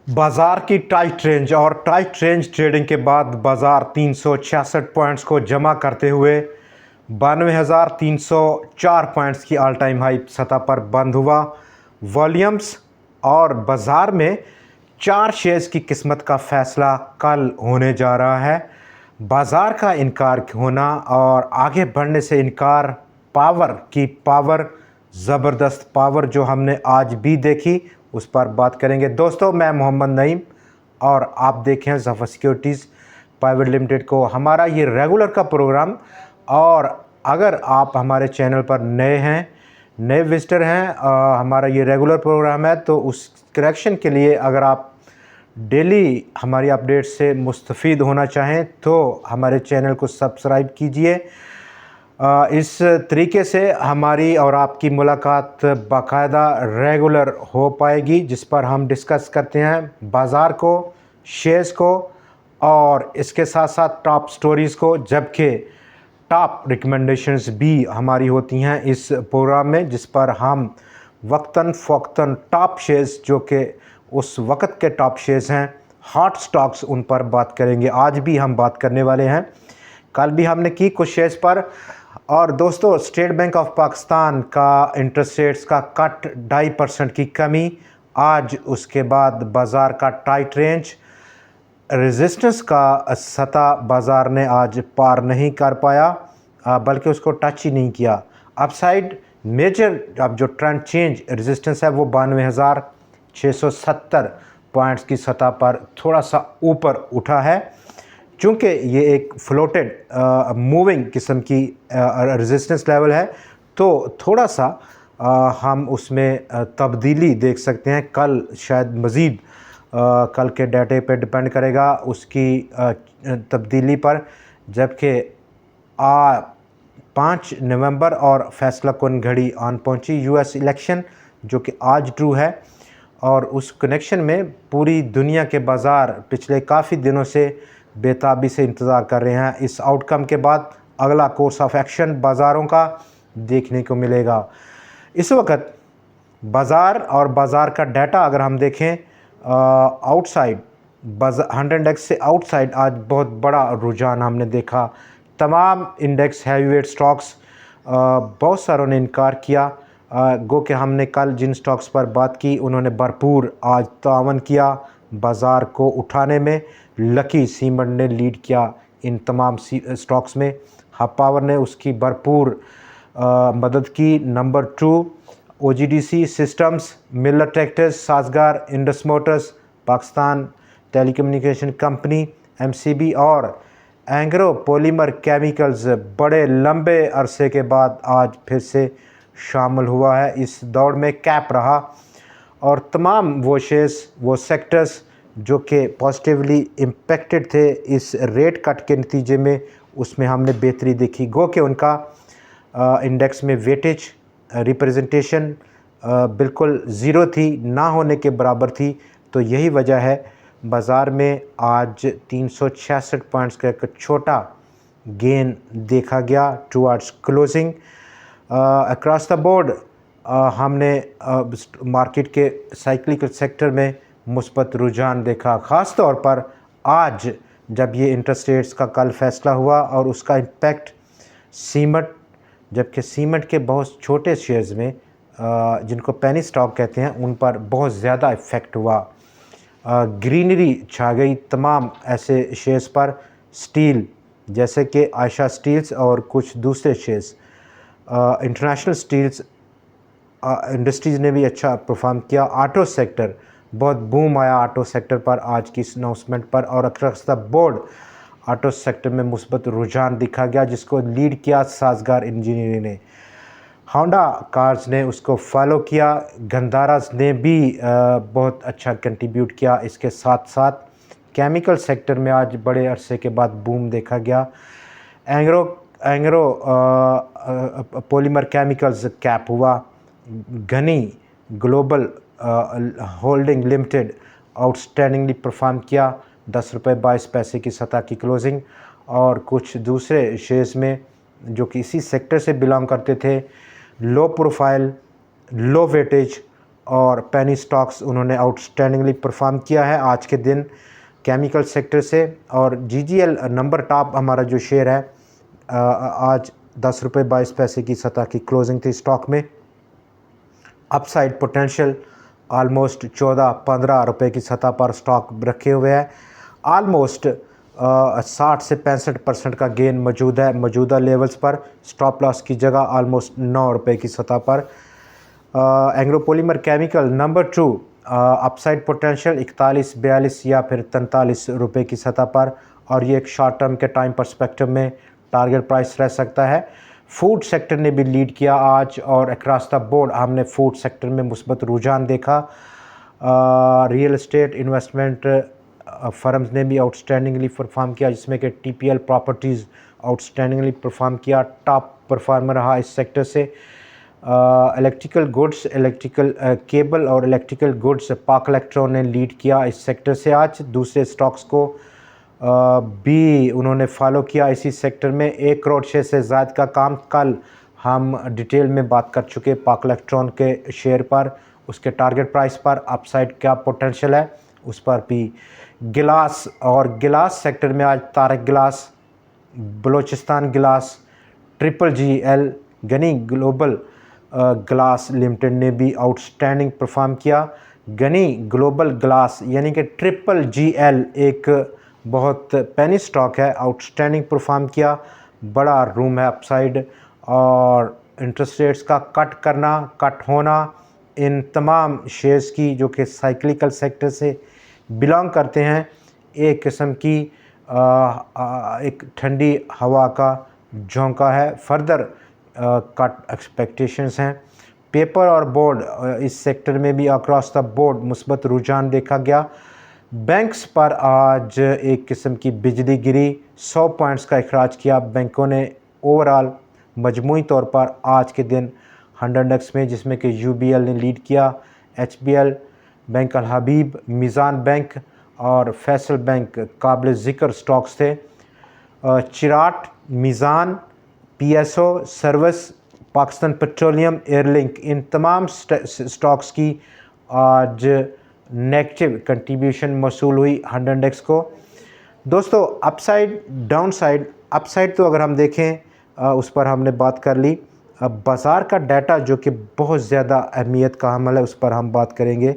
बाजार की tight range और टाइट रेंज ट्रेडिंग के बाद बाजार 366 पॉइंट्स को जमा करते हुए 92,304 पॉइंट्स की ऑल टाइम हाई सतह पर बंद हुआ। वॉल्यूम्स और बाजार में 4 शेयर्स की किस्मत का फैसला कल होने जा रहा है। बाजार का इनकार होना और आगे बढ़ने से इनकार, पावर ज़बरदस्त पावर जो हमने आज भी देखी, उस पर बात करेंगे। दोस्तों, मैं मोहम्मद नईम और आप देखें ज़फ़र सिक्योरिटीज़ प्राइवेट लिमिटेड को। हमारा ये रेगुलर का प्रोग्राम, और अगर आप हमारे चैनल पर नए विजिटर हैं, हमारा ये रेगुलर प्रोग्राम है, तो उस करेक्शन के लिए अगर आप डेली हमारी अपडेट से मुस्तफ़ीद होना चाहें तो हमारे चैनल को सब्सक्राइब कीजिए। इस तरीके से हमारी और आपकी मुलाकात बाकायदा रेगुलर हो पाएगी, जिस पर हम डिस्कस करते हैं बाज़ार को, शेयर्स को और इसके साथ साथ टॉप स्टोरीज़ को, जबकि टॉप रिकमेंडेशंस भी हमारी होती हैं इस प्रोग्राम में, जिस पर हम वक्तन फ़ौक्तन टॉप शेयर्स जो कि उस वक्त के टॉप शेयर्स हैं, हॉट स्टॉक्स, उन पर बात करेंगे। आज भी हम बात करने वाले हैं, कल भी हमने की कुछ शेयर्स पर। और दोस्तों, स्टेट बैंक ऑफ पाकिस्तान का इंटरेस्ट रेट्स का कट 2.5% की कमी आज, उसके बाद बाज़ार का टाइट रेंज, रेजिस्टेंस का सतह बाज़ार ने आज पार नहीं कर पाया, बल्कि उसको टच ही नहीं किया। अपसाइड मेजर अब जो ट्रेंड चेंज रेजिस्टेंस है वो 92,670 पॉइंट्स की सतह पर थोड़ा सा ऊपर उठा है। चूँकि ये एक फ्लोटेड मूविंग किस्म की रेजिस्टेंस लेवल है, तो थोड़ा सा हम उसमें तब्दीली देख सकते हैं। कल शायद मज़ीद कल के डाटे पे डिपेंड करेगा उसकी तब्दीली पर, जबकि 5 नवंबर और फैसला कुन घड़ी आन पहुंची यूएस इलेक्शन, जो कि आज ट्रू है, और उस कनेक्शन में पूरी दुनिया के बाज़ार पिछले काफ़ी दिनों से बेताबी से इंतज़ार कर रहे हैं। इस आउटकम के बाद अगला कोर्स ऑफ एक्शन बाज़ारों का देखने को मिलेगा। इस वक्त बाज़ार और बाज़ार का डाटा अगर हम देखें, आउटसाइड 100 इंडेक्स से आउटसाइड आज बहुत बड़ा रुझान हमने देखा। तमाम इंडेक्स हैवीवेट स्टॉक्स, बहुत सारों ने इनकार किया, गो कि हमने कल जिन स्टॉक्स पर बात की उन्होंने भरपूर आज तावन किया बाज़ार को उठाने में। लकी सीमेंट ने लीड किया इन तमाम स्टॉक्स में, हब पावर ने उसकी भरपूर मदद की। Number 2 OGDC systems, Millat tractors, Sazgar, Indus motors, Pakistan telecommunication company MCB और एंग्रो पॉलीमर केमिकल्स बड़े लंबे अरसे के बाद आज फिर से शामिल हुआ है। इस दौड़ में कैप रहा, और तमाम वो शेयर्स, वो सेक्टर्स जो कि पॉजिटिवली इम्पेक्टेड थे इस रेट कट के नतीजे में, उसमें हमने बेहतरी देखी। गो कि उनका इंडेक्स में वेटेज रिप्रेजेंटेशन बिल्कुल ज़ीरो थी, ना होने के बराबर थी। तो यही वजह है बाज़ार में आज 366 पॉइंट्स का एक छोटा गेन देखा गया towards closing. Across the board हमने मार्केट के साइक्लिकल सेक्टर में मुस्बत रुझान देखा, ख़ास तौर पर आज जब ये इंटरेस्ट रेट्स का कल फैसला हुआ और उसका इम्पैक्ट सीमेंट, जबकि सीमेंट के बहुत छोटे शेयर्स में जिनको पेनी स्टॉक कहते हैं, उन पर बहुत ज़्यादा इफ़ेक्ट हुआ। ग्रीनरी छा गई तमाम ऐसे शेयर्स पर। स्टील जैसे कि आयशा स्टील्स और कुछ दूसरे शेयर्स, इंटरनेशनल स्टील्स इंडस्ट्रीज़ ने भी अच्छा परफॉर्म किया। ऑटो सेक्टर, बहुत बूम आया ऑटो सेक्टर पर आज की इस अनाउंसमेंट पर, और across the board auto sector में मुस्बत रुझान दिखा गया, जिसको लीड किया साजगार इंजीनियरिंग ने। होंडा कार्स ने उसको फॉलो किया। गंधाराज ने भी बहुत अच्छा कंट्रीब्यूट किया। इसके साथ साथ केमिकल सेक्टर में आज बड़े अरसे के बाद बूम देखा गया। एंग्रो पॉलीमर केमिकल्स कैप हुआ। Ghani global holding limited outstandingly perform किया, 10 रुपये 22 पैसे की सतह की क्लोजिंग। और कुछ दूसरे शेयर्स में जो कि इसी सेक्टर से बिलोंग करते थे, लो प्रोफाइल, लो वेटेज और पेनी स्टॉक्स उन्होंने आउटस्टैंडिंगली परफॉर्म किया है आज के दिन केमिकल सेक्टर से। और जीजीएल नंबर टॉप हमारा जो शेयर है आज 10 रुपये 22 पैसे की सतह की क्लोजिंग थी स्टॉक में। अपसाइड पोटेंशियल ऑलमोस्ट 14-15 रुपये की सतह पर स्टॉक रखे हुए हैं। ऑलमोस्ट 60 से 65% का गेन मौजूद है मौजूदा लेवल्स पर। स्टॉप लॉस की जगह ऑलमोस्ट 9 रुपये की सतह पर। Engro polymer chemical number 2 upside potential 41-42 या फिर 43 रुपये की सतह पर, और ये एक शॉर्ट टर्म के टाइम पर्सपेक्टिव में टारगेट प्राइस रह सकता है। फूड सेक्टर ने भी लीड किया आज, और अक्रॉस द बोर्ड हमने फूड सेक्टर में मुस्बत रुझान देखा। रियल एस्टेट इन्वेस्टमेंट फर्म्स ने भी आउटस्टैंडिंगली परफॉर्म किया, जिसमें कि टीपीएल प्रॉपर्टीज़ आउटस्टैंडिंगली परफॉर्म किया, टॉप परफॉर्मर रहा इस सेक्टर से। इलेक्ट्रिकल गुड्स, इलेक्ट्रिकल केबल और इलेक्ट्रिकल गुड्स पाक इलेक्ट्रॉन ने लीड किया इस सेक्टर से आज। दूसरे स्टॉक्स को भी उन्होंने फॉलो किया इसी सेक्टर में। 1 करोड़ शेयर से ज़्यादा का काम कल हम डिटेल में बात कर चुके पाक इलेक्ट्रॉन के शेयर पर, उसके टारगेट प्राइस पर, अपसाइड क्या पोटेंशियल है उस पर भी। गिलास और गिलास सेक्टर में आज तारक गिलास, Balochistan glass, GGL, Ghani global glass limited ने भी आउटस्टैंडिंग परफॉर्म किया। गनी ग्लोबल ग्लास यानी कि GGL एक बहुत पेनी स्टॉक है, आउटस्टैंडिंग परफॉर्म किया, बड़ा रूम है अपसाइड। और इंटरेस्ट रेट्स का कट होना इन तमाम शेयर्स की जो कि साइक्लिकल सेक्टर से बिलोंग करते हैं, एक किस्म की एक ठंडी हवा का झोंका है। फर्दर कट एक्सपेक्टेशंस हैं। पेपर और बोर्ड इस सेक्टर में भी अक्रॉस द बोर्ड मुस्बत रुझान देखा गया। बैंक्स पर आज एक किस्म की बिजली गिरी, 100 पॉइंट्स का इखराज किया बैंकों ने ओवरऑल मजमूई तौर पर आज के दिन 100 इंडेक्स में, जिसमें कि UBL ने लीड किया, HBL, bank Al Habib, Meezan bank और फैसल बैंक काबिल ज़िक्र स्टॉक्स थे। Cherat, Meezan, PSO service, Pakistan petroleum, Airlink, इन तमाम स्टॉक्स की आज नेगेटिव कंट्रीब्यूशन मौसूल हुई 100 इंडेक्स को। दोस्तों अपसाइड डाउनसाइड, अपसाइड तो अगर हम देखें उस पर हमने बात कर ली। अब बाज़ार का डाटा जो कि बहुत ज़्यादा अहमियत का हमल है उस पर हम बात करेंगे।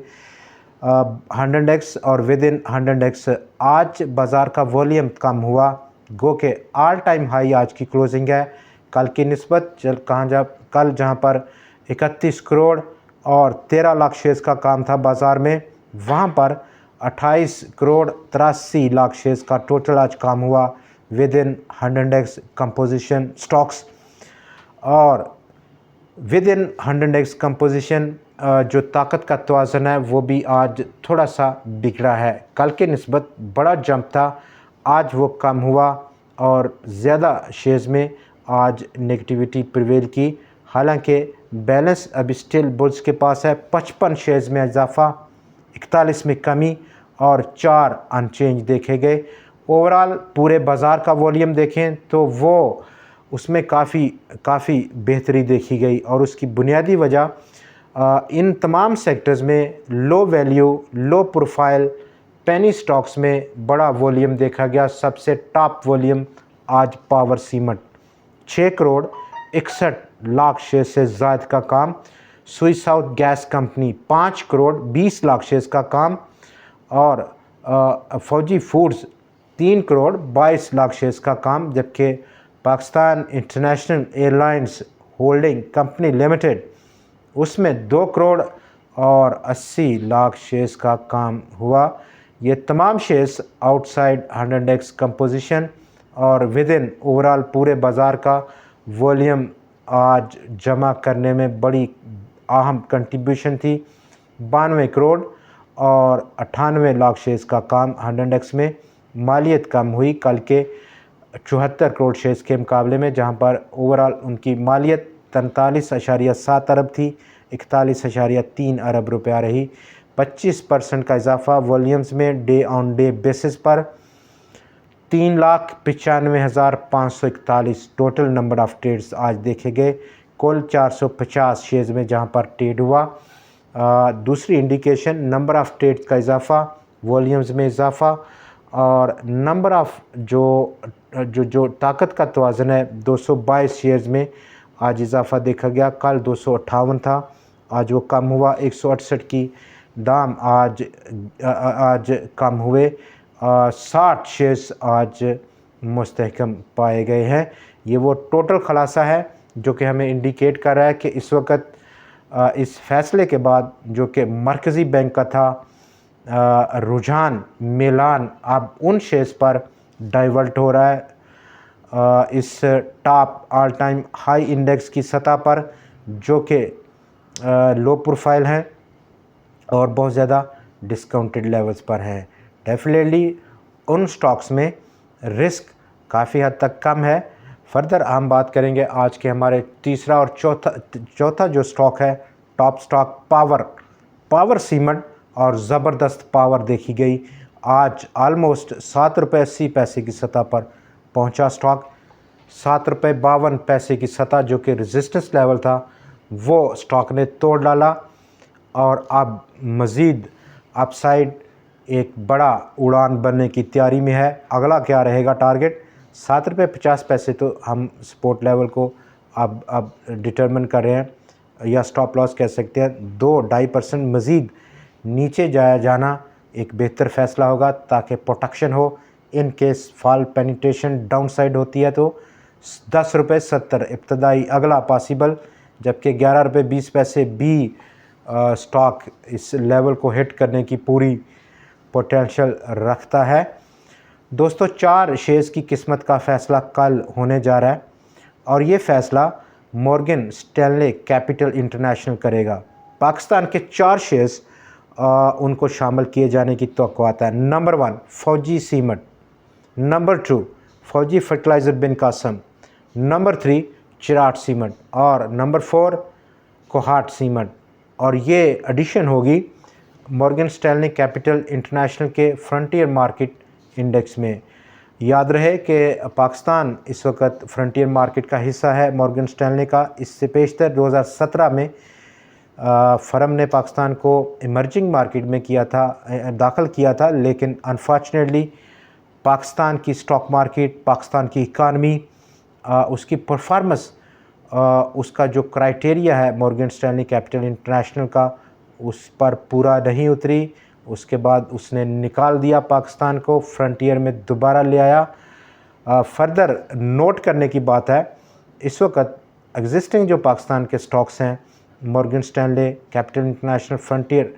100 इंडेक्स और विद इन 100 इंडेक्स आज बाज़ार का वॉल्यूम कम हुआ, गो के ऑल टाइम हाई आज की क्लोजिंग है कल की निस्बत। कल जहां पर 31 करोड़ और 13 लाख शेयर्स का काम था बाज़ार में, वहां पर 28 करोड़ 83 लाख शेयर्स का टोटल आज काम हुआ with in 100 index composition stocks. और विद इन 100 इंडेक्स कंपोजिशन जो ताकत का तवाज़ुन है वो भी आज थोड़ा सा बिगड़ा है। कल के निस्बत बड़ा जंप था, आज वो कम हुआ और ज़्यादा शेयर्स में आज नेगेटिविटी प्रिवेल की। हालांकि बैलेंस अभी स्टिल बुल्स के पास है। 55 शेयर्स में इजाफा, 41 में कमी और 4 अनचेंज देखे गए। ओवरऑल पूरे बाज़ार का वॉल्यूम देखें तो वो उसमें काफ़ी बेहतरी देखी गई, और उसकी बुनियादी वजह इन तमाम सेक्टर्स में low value, low profile penny stocks में बड़ा वॉल्यूम देखा गया। सबसे टॉप वॉल्यूम आज power cement, 6 crore 61 lakh share से ज़्यादा का काम। Swiss south gas company 5 crore 20 lakh shares का काम, और फौजी फूड्स 3 करोड़ 22 लाख शेयर्स का काम। जबकि Pakistan international airlines holding company limited उसमें 2 करोड़ और 80 लाख शेयर्स का काम हुआ। ये तमाम शेयर्स आउटसाइड 100 इंडेक्स कंपोजिशन और विद इन ओवरऑल पूरे बाज़ार का वॉल्यूम आज जमा करने में बड़ी अहम कंट्रीब्यूशन थी। 92 करोड़ और 98 लाख शेयर्स का काम 100 इंडेक्स में। मालियत कम हुई कल के 74 करोड़ शेयर्स के मुकाबले में, जहां पर ओवरऑल उनकी मालियत 43.7 अरब थी, 41.3 अरब रुपया रही। 25% का इजाफा वॉल्यूम्स में डे ऑन डे बेसिस पर। 3,95,541 टोटल नंबर ऑफ़ ट्रेड्स आज देखे गए। कुल 450 शेयर्स में जहां पर ट्रेड हुआ। दूसरी इंडिकेशन नंबर ऑफ़ ट्रेड्स का इजाफ़ा, वॉल्यूम्स में इजाफ़ा और नंबर ऑफ़ जो ताकत का तवाज़ुन है 222 शेयर्स में आज इजाफ़ा देखा गया। कल 258 था, आज वो कम हुआ। 168 की दाम आज कम हुए। 60 शेयर्स आज मुस्तहकम पाए गए हैं। ये वो टोटल खुलासा है जो कि हमें इंडिकेट कर रहा है कि इस वक्त इस फ़ैसले के बाद जो कि मरकज़ी बैंक का था रुझान मिलान अब उन शेयर्स पर डाइवर्ट हो रहा है इस top all time high index की सतह पर जो कि लो प्रोफाइल है और बहुत ज़्यादा डिस्काउंटेड लेवल्स पर हैं। डेफिनेटली उन स्टॉक्स में रिस्क काफ़ी हद तक कम है। फर्दर हम बात करेंगे आज के हमारे तीसरा और चौथा जो स्टॉक है टॉप स्टॉक पावर सीमेंट और ज़बरदस्त पावर देखी गई। आज ऑलमोस्ट ₹7.80 की सतह पर पहुंचा स्टॉक। ₹7.52 की सतह जो कि रेजिस्टेंस लेवल था वो स्टॉक ने तोड़ डाला और अब मज़ीद अपसाइड एक बड़ा उड़ान बनने की तैयारी में है। अगला क्या रहेगा टारगेट? ₹7.50 तो हम सपोर्ट लेवल को अब डिटरमिन कर रहे हैं या स्टॉप लॉस कह सकते हैं। 2-2.5% मज़ीद नीचे जाना एक बेहतर फ़ैसला होगा ताकि प्रोटेक्शन हो in case fall penetration down side होती है। तो ₹10.70 इब्तदाई अगला पॉसिबल, जबकि ₹11.20 भी स्टॉक इस लेवल को हिट करने की पूरी पोटेंशियल रखता है। दोस्तों 4 शेयर्स की किस्मत का फ़ैसला कल होने जा रहा है और ये फ़ैसला मॉर्गन स्टैनले कैपिटल इंटरनेशनल करेगा। पाकिस्तान के 4 शेयर्स उनको शामिल किए जाने की तवक्कुआत है। नंबर 1 फौजी सीमेंट, नंबर 2 फौजी फर्टिलाइज़र बिन कासम, नंबर 3 चिराट सीमेंट और नंबर 4 कोहाट सीमेंट। और ये एडिशन होगी मॉर्गन स्टैनले कैपिटल इंटरनेशनल के फ्रंटियर मार्केट इंडेक्स में। याद रहे कि पाकिस्तान इस वक्त फ्रंटियर मार्केट का हिस्सा है मॉर्गन स्टैनले का। इससे पेशतर 2017 में फर्म ने पाकिस्तान को इमर्जिंग मार्केट में दाखिल किया था, लेकिन अनफॉर्चुनेटली पाकिस्तान की स्टॉक मार्केट, पाकिस्तान की इकानमी, उसकी परफॉर्मेंस, उसका जो क्राइटेरिया है मॉर्गन स्टैनले कैपिटल इंटरनेशनल का उस पर पूरा नहीं उतरी। उसके बाद उसने निकाल दिया पाकिस्तान को, फ्रंटियर में दोबारा ले आया। फर्दर नोट करने की बात है इस वक्त एग्जिस्टिंग जो पाकिस्तान के स्टॉक्स हैं Morgan Stanley capital international frontier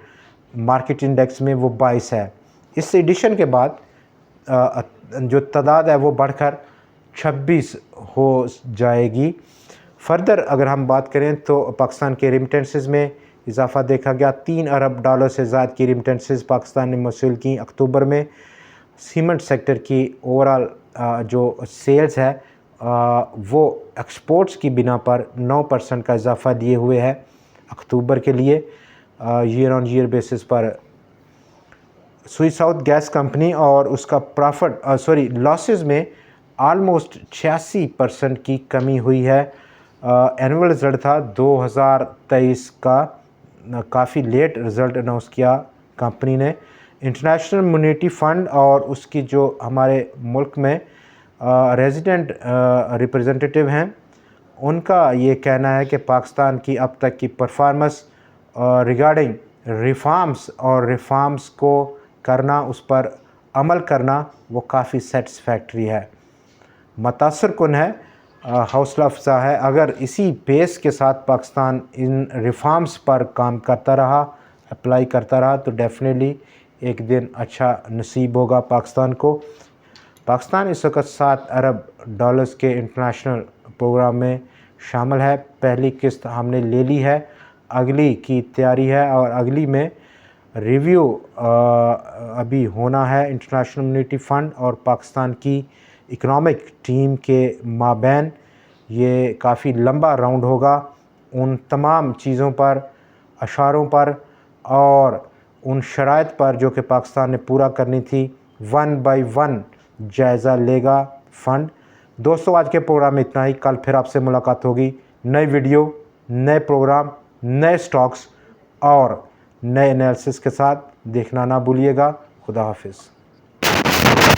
market index में वो 22 है। इस एडिशन के बाद जो तादाद है वो बढ़कर 26 हो जाएगी। फर्दर अगर हम बात करें तो पाकिस्तान के रिमिटेंसेस में इजाफ़ा देखा गया। $3 अरब से ज़्यादा की रिमिटेंसेस पाकिस्तान ने मौसूल की अक्टूबर में। सीमेंट सेक्टर की ओवरऑल जो सेल्स है वो एक्सपोर्ट्स की बिना पर 9% का इजाफ़ा दिए हुए है अक्टूबर के लिए ईयर ऑन ईयर बेसिस पर। सुई साउथ गैस कंपनी और उसका लॉसेस में आलमोस्ट 86% की कमी हुई है। एनुअल रिज़ल्ट था 2023 का, काफ़ी लेट रिज़ल्ट अनाउंस किया कंपनी ने। इंटरनेशनल मॉनेटरी फ़ंड और उसकी जो हमारे मुल्क में रेजिडेंट रिप्रेजेंटेटिव हैं उनका ये कहना है कि पाकिस्तान की अब तक की परफॉर्मेंस रिगार्डिंग रिफॉर्म्स को करना, उस पर अमल करना वो काफ़ी सेटिस्फैक्ट्री है, मुतासर कुन है, हौसला अफजा है। अगर इसी पेस के साथ पाकिस्तान इन रिफॉर्म्स पर काम करता रहा, अप्लाई करता रहा तो डेफिनेटली एक दिन अच्छा नसीब होगा पाकिस्तान को। पाकिस्तान इस वक्त $7 अरब के इंटरनेशनल प्रोग्राम में शामिल है। पहली किस्त हमने ले ली है, अगली की तैयारी है और अगली में रिव्यू अभी होना है। इंटरनेशनल मॉनेटरी फ़ंड और पाकिस्तान की इकनॉमिक टीम के माबैन ये काफ़ी लंबा राउंड होगा। उन तमाम चीज़ों पर, अशारों पर और उन शराइत पर जो कि पाकिस्तान ने पूरा करनी थी, 1 बाय 1 जायज़ा लेगा फ़ंड। दोस्तों आज के प्रोग्राम में इतना ही। कल फिर आपसे मुलाकात होगी, नई वीडियो, नए प्रोग्राम, नए स्टॉक्स और नए एनालिसिस के साथ देखना ना भूलिएगा। खुदा हाफिज़।